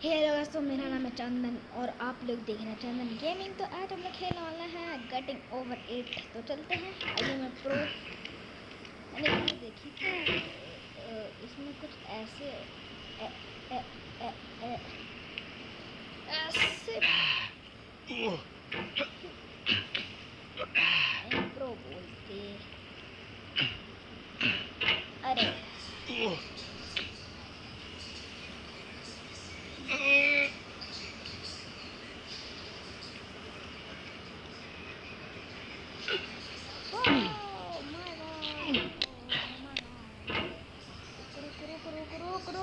Hello दोस्तों, मेरा नाम है चंदन और आप लोग देख रहे हैं चंदन गेमिंग। तो आज हम लोग खेलने वाला है गेटिंग ओवर 8। तो चलते हैं। आइए मैं प्रो मैंने वीडियो देखी थी। इसमें कुछ ऐसे ए, ए, ए, ए, ऐसे प्रो बोलते। अरे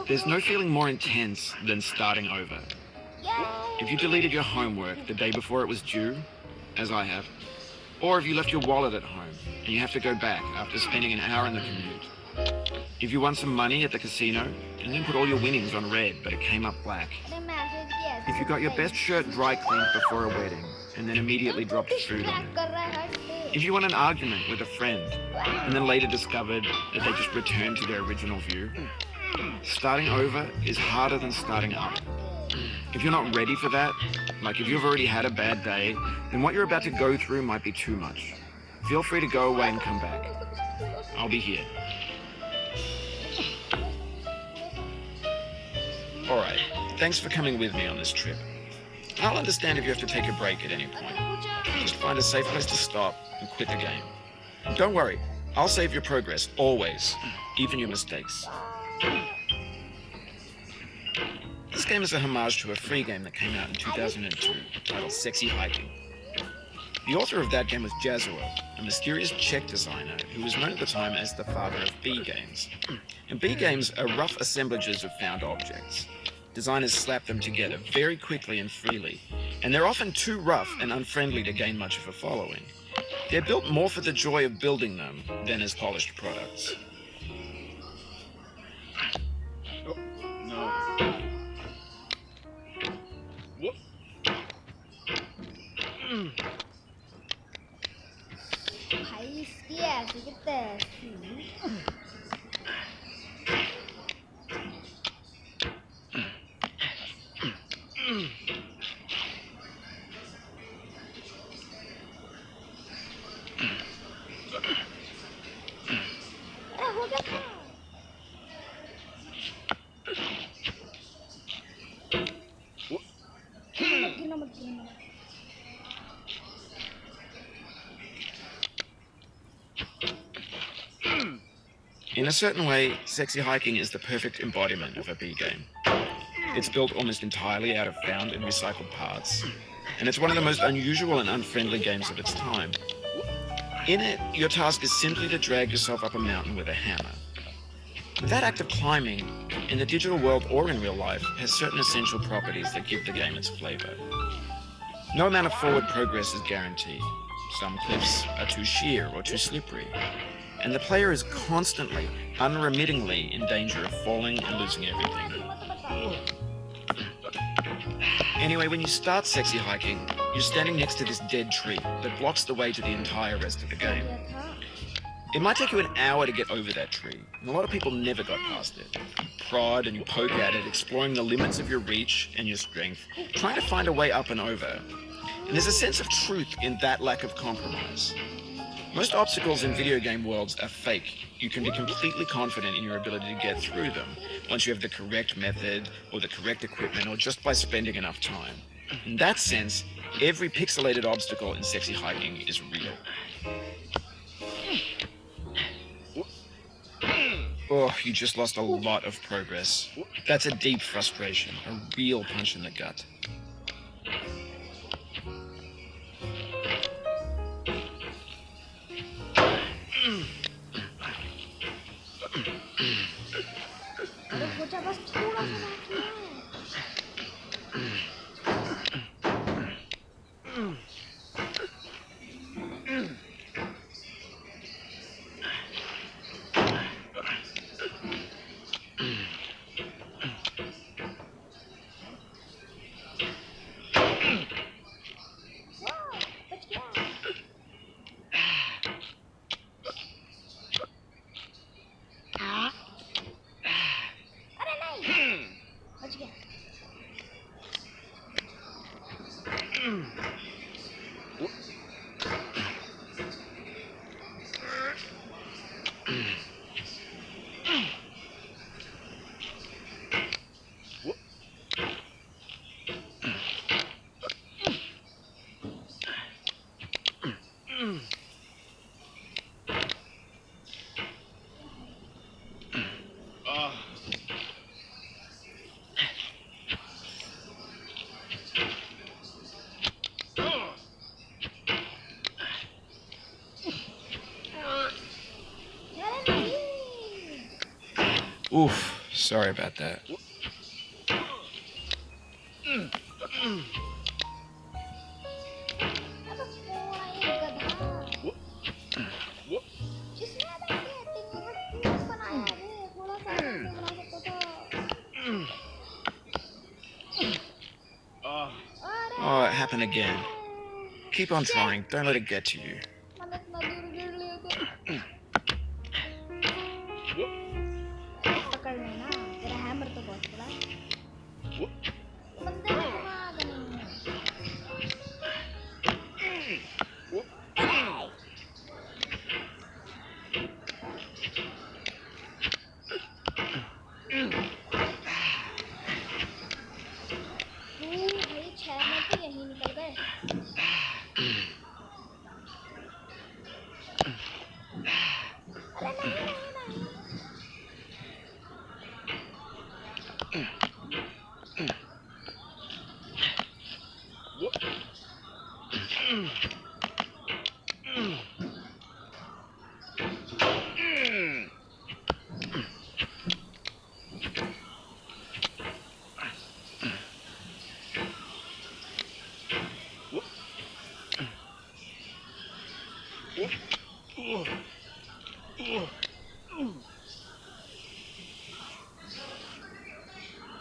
There's no feeling more intense than starting over. If you deleted your homework the day before it was due, as I have, or if you left your wallet at home and you have to go back after spending an hour in the commute. If you won some money at the casino and then put all your winnings on red but it came up black. If you got your best shirt dry cleaned before a wedding and then immediately dropped food on it. If you won an argument with a friend and then later discovered that they just returned to their original view. Starting over is harder than starting up. If you're not ready for that, like if you've already had a bad day, then what you're about to go through might be too much. Feel free to go away and come back. I'll be here. Alright, thanks for coming with me on this trip. I'll understand if you have to take a break at any point. Just find a safe place to stop and quit the game. Don't worry, I'll save your progress, always, even your mistakes. This game is a homage to a free game that came out in 2002 titled Sexy Hiking. The author of that game was Jazua, a mysterious Czech designer who was known at the time as the father of B games. And B games are rough assemblages of found objects. Designers slap them together very quickly and freely, and they're often too rough and unfriendly to gain much of a following. They're built more for the joy of building them than as polished products. Oh, no. भाई इसकी ऐसी की तैसी। अरे हो गया था। मत गिरना। In a certain way, Sexy Hiking is the perfect embodiment of a B game. It's built almost entirely out of found and recycled parts, and it's one of the most unusual and unfriendly games of its time. In it, your task is simply to drag yourself up a mountain with a hammer. That act of climbing, in the digital world or in real life, has certain essential properties that give the game its flavor. No amount of forward progress is guaranteed. Some cliffs are too sheer or too slippery, and the player is constantly, unremittingly in danger of falling and losing everything. Anyway, when you start Sexy Hiking, you're standing next to this dead tree that blocks the way to the entire rest of the game. It might take you an hour to get over that tree, and a lot of people never got past it. Prod and you poke at it, exploring the limits of your reach and your strength, trying to find a way up and over. And there's a sense of truth in that lack of compromise. Most obstacles in video game worlds are fake. You can be completely confident in your ability to get through them once you have the correct method or the correct equipment or just by spending enough time. In that sense, every pixelated obstacle in Sexy Hiking is real. Oh, you just lost a lot of progress. That's a deep frustration, a real punch in the gut. अरे सोचा बस थोड़ा सा बाकी है। बच गया। अरे नहीं। Oof, sorry about that. Oh, it happened again. Keep on trying, don't let it get to you. पकड़ लेना, तेरा हैमर तो बहुत बड़ा है। बंदे में दिमाग नहीं है। भाई 6 में तो यही निकल गए। अरे नहीं नहीं नहीं।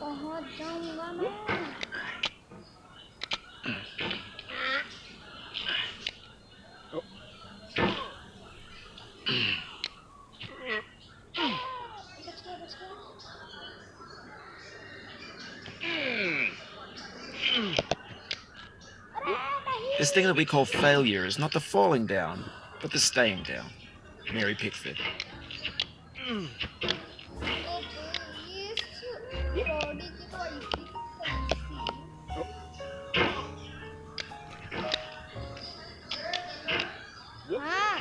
पहुंच जाऊंगा मैं। बच गया। This thing that we call failure is not the falling down, but the staying down. Mary Pickford. हाँ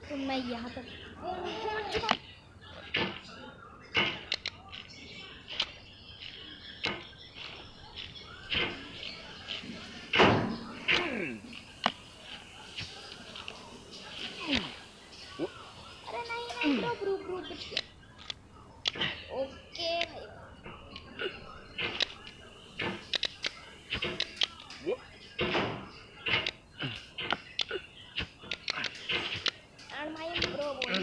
तो मैं यहाँ तक अरे नहीं ब्रो बच गया। ओके भाई एंड माय ब्रो बोल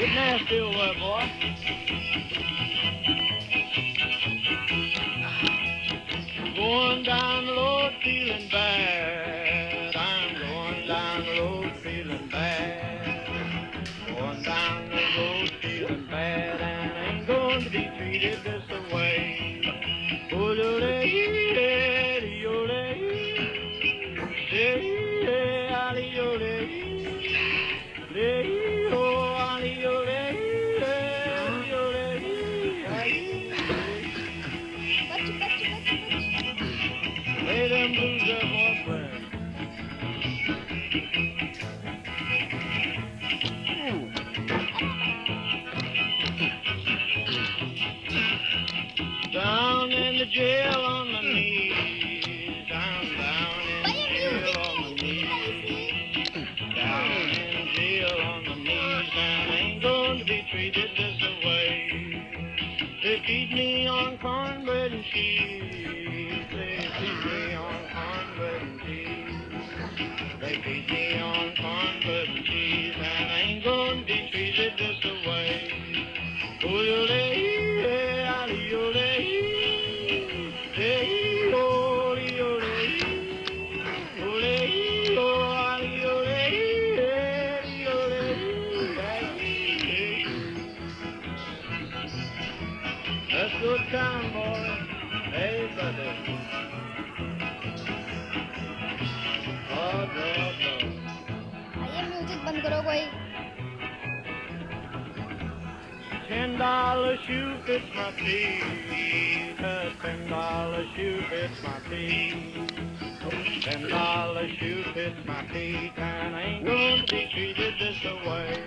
Get nasty over there, boy. Going down the road feeling bad. I'm going down the road feeling bad. Going down the road feeling bad, and I ain't going to be treated this way. Oh, lay them blues up on friend. Down in the jail on my knees. Down in the jail on my knees. Down in the jail on my knees, and I ain't going to be treated this way. They feed me on cornbread and cheese. They feed me on cornbread and cheese. $10 shoe fits my feet. A $10 shoe fits my feet. $10 shoe fits my feet, and I ain't gonna be treated this way.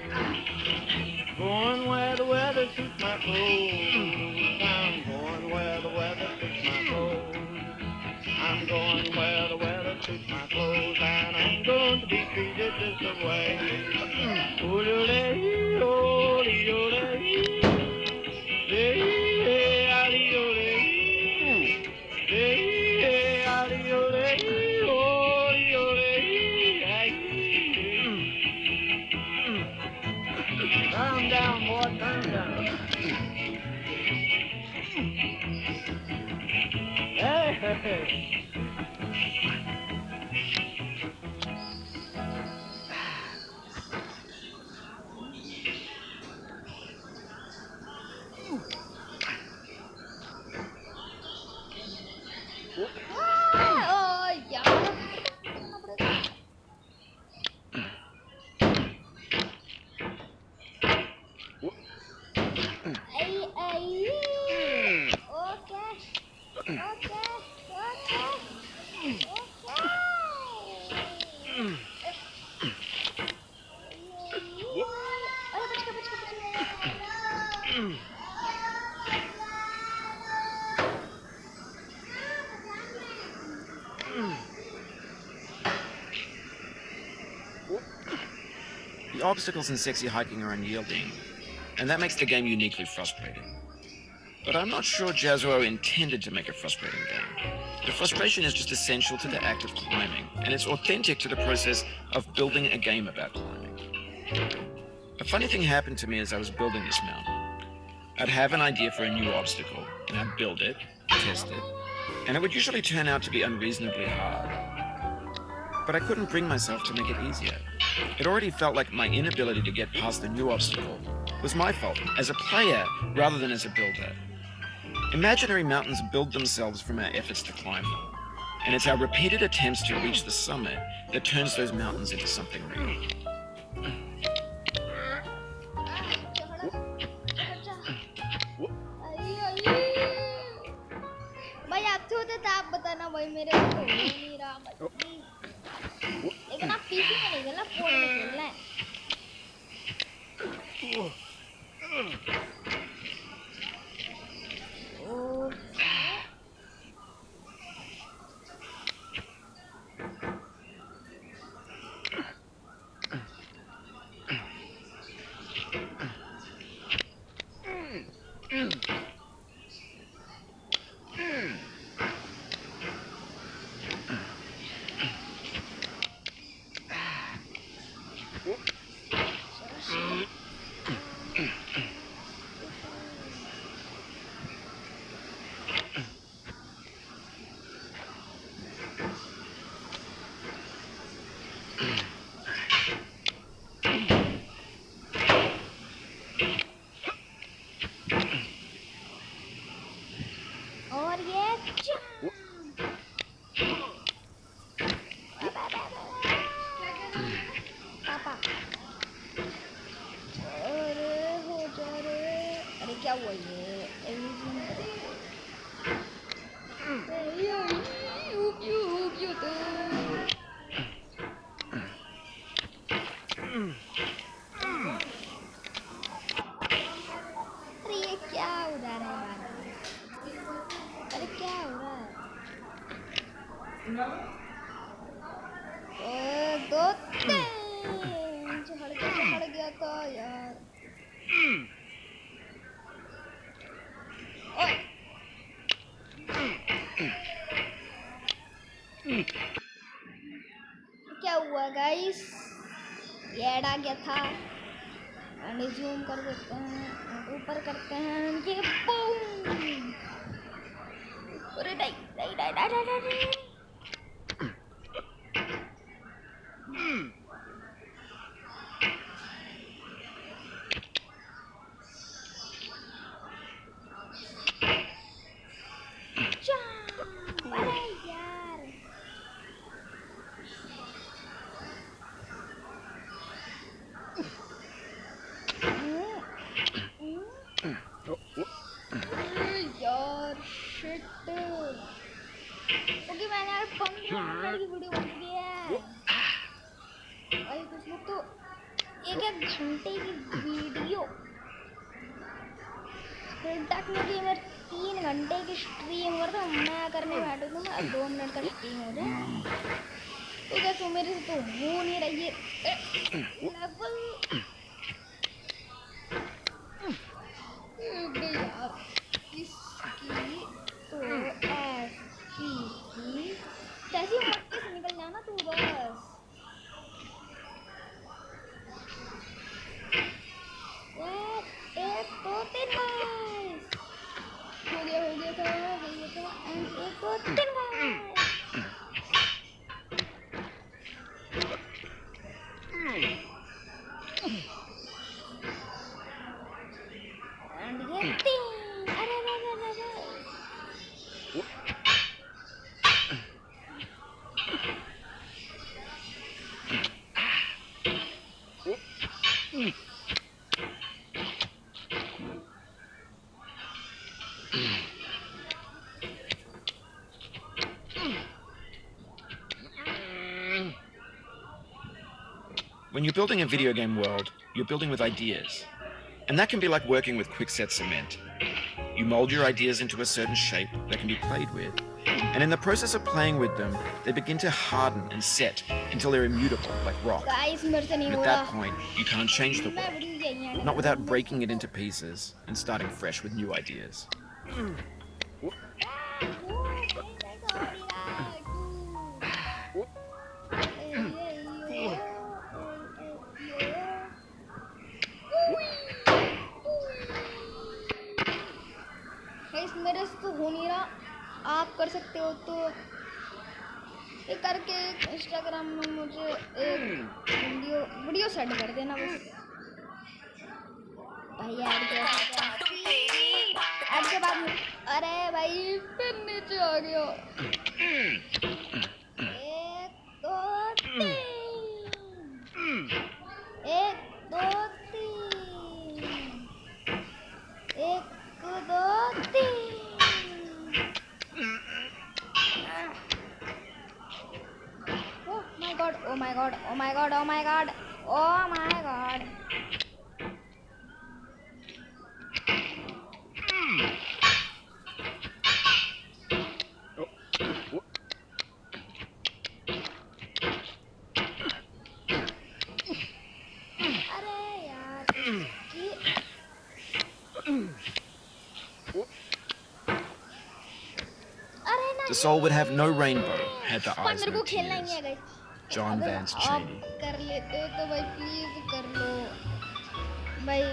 Going where the weather suits my clothes. I'm going where the weather suits my clothes. I'm going where the weather suits my clothes, and I ain't going to be treated this way. Turn down, boy, turn down. Hey. यार The obstacles in sexy hiking are unyielding, and that makes the game uniquely frustrating. But I'm not sure Jazzuo intended to make a frustrating game. The frustration is just essential to the act of climbing, and it's authentic to the process of building a game about climbing. A funny thing happened to me as I was building this mountain. I'd have an idea for a new obstacle, and I'd build it, test it, and it would usually turn out to be unreasonably hard. But I couldn't bring myself to make it easier. It already felt like my inability to get past the new obstacle was my fault as a player rather than as a builder. Imaginary mountains build themselves from our efforts to climb them, and it's our repeated attempts to reach the summit that turns those mountains into something real. भाई आपसे होते तो आप बताना भाई मेरे को तो हो नहीं रहा लेकिन आप पीसी में नहीं खेलना फोन में खेलना है और ये पापा अरे हो जा रे अरे क्या हुआ ये क्यों तो अरे ये क्या उड़ा रहा है अरे क्या हो रहा है दो चढ़ गया था यार क्या हुआ गाइस ये ऐड आ गया था जूम कर देते हैं ऊपर करते हैं ये बूम अरे नहीं मैंने यार 15 मिनट की वीडियो बन गई है भाई। कुछ लोग तो एक एक घंटे की वीडियो, टेक्निकली मैं 3 घंटे की स्ट्रीम कर रहा हूँ, मैं करने बैठू तो मैं 2 मिनट का स्ट्रीम हो जाए तो कैसे मेरे से तो हो नहीं रही है लेवल यार इसकी। तो ऐसी ही जैसी मक्के से निकल जाना तू बस। यार 1 2 3 गाइस, हो गया था एंड 1 2 3 गाइस एंड ये 3। अरे When you're building a video game world, you're building with ideas. And that can be like working with quickset cement. You mold your ideas into a certain shape that can be played with. And in the process of playing with them, they begin to harden and set until they're immutable, like rock. Guys मेरे से नहीं And हो at रहा। that point, you can't change the मैं world. भूल गई यार। Not without breaking it into pieces and starting fresh with new ideas. Guys मेरे से तो हो नहीं रहा, आप कर सकते हो तो ये करके इंस्टाग्राम में मुझे एक वीडियो सेट कर देना बस भाई। ऐड के बाद अरे भाई फिर नीचे आ गया। 1 2 3 1 2 3 1 2 3। Oh my god, oh my god, oh my god, oh my god, oh my god। अरे यार इसकी अरे ना The soul would have no rainbow had the eyes मेरे no को खेलना ही नहीं है tears. गाइस। John अगर Vance आप Cheney. कर लेते हो तो भाई प्लीज कर लो भाई।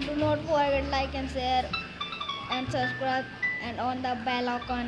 Do not forget like and share and subscribe and on the bell icon